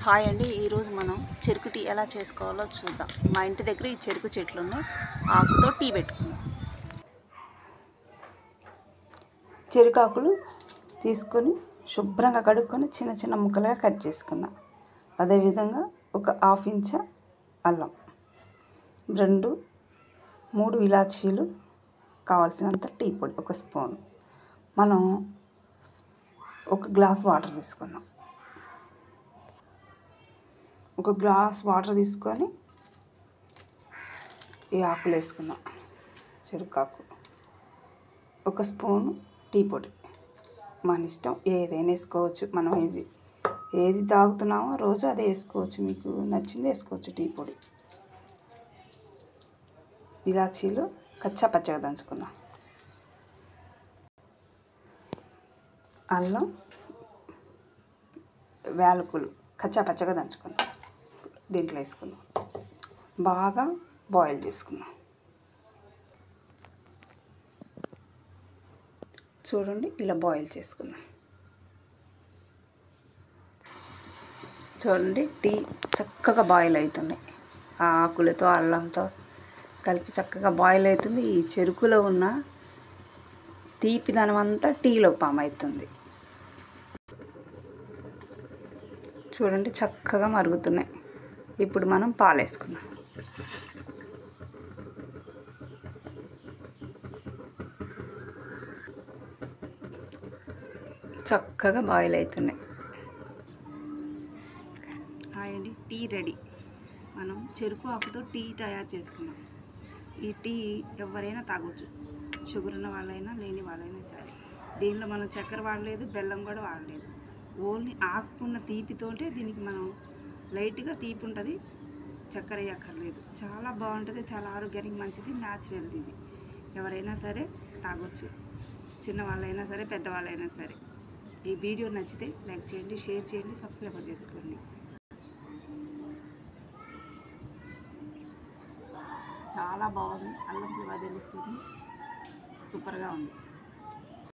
Hi అండి, ఈరోజు మనం చెరుకు టీ ఎలా చేసుకోవాలో చూద్దాం. మా ఇంటి దగ్గర ఈ చెరుకు చెట్లు ఉన్నాయి. ఆకుతో టీ పెట్టుకుందాం. చెరుకాకులు తీసుకొని శుభ్రంగా కడుక్కొని చిన్న చిన్న ముక్కలుగా కట్ చేసుకున్నా. అదేవిధంగా ఒక హాఫ్ ఇంచ అల్లం, 2-3 ఇలాచీలు, కావాల్సినంత టీ పొడి 1 స్పూన్. మనం ఒక గ్లాస్ వాటర్ తీసుకుందాం. ఒక గ్లాస్ వాటర్ తీసుకొని ఈ ఆకులు వేసుకుందాం. చెరుకాకు, 1 స్పూను టీ పొడి. మన ఇష్టం, ఏదైనా వేసుకోవచ్చు. మనం ఏది తాగుతున్నామో రోజు అదే వేసుకోవచ్చు. మీకు నచ్చింది వేసుకోవచ్చు. టీ పొడి, ఇలాచీలు కచ్చా పచ్చగా దంచుకుందాం. అల్లం, యాలకులు కచ్చా పచ్చగా దంచుకుందాం. దీంట్లో వేసుకుందాం. బాగా బాయిల్ చేసుకుందాం. చూడండి, ఇలా బాయిల్ చేసుకుందాం. చూడండి, టీ చక్కగా బాయిల్ అవుతున్నాయి. ఆ ఆకులతో అల్లంతో కలిపి చక్కగా బాయిల్ అవుతుంది. ఈ చెరుకులో ఉన్న తీపిదనం అంతా టీలో పామ్ అవుతుంది. చూడండి, చక్కగా మరుగుతున్నాయి. ఇప్పుడు మనం పాలు వేసుకుందాం. చక్కగా బాయిల్ అవుతున్నాయి. హాయ్ అండి, టీ రెడీ. మనం చెరుకు ఆకుతో టీ తయారు చేసుకున్నాం. ఈ టీ ఎవరైనా తాగొచ్చు, షుగర్ ఉన్న వాళ్ళైనా లేని వాళ్ళైనా సరే. దీనిలో మనం చక్కెర వాడలేదు, బెల్లం కూడా వాడలేదు. ఓన్లీ ఆకుకున్న తీపితోటే దీనికి మనం లైట్గా తీపి ఉంటుంది, చక్కెర వేయక్కర్లేదు. చాలా బాగుంటుంది, చాలా ఆరోగ్యానికి మంచిది, న్యాచురల్ది. ఇది ఎవరైనా సరే తాగొచ్చు, చిన్నవాళ్ళైనా సరే పెద్దవాళ్ళైనా సరే. ఈ వీడియో నచ్చితే లైక్ చేయండి, షేర్ చేయండి, సబ్స్క్రైబ్ చేసుకోండి. చాలా బాగుంది, అల్లం ఫ్లేవర్ తెలుస్తుంది, సూపర్గా ఉంది.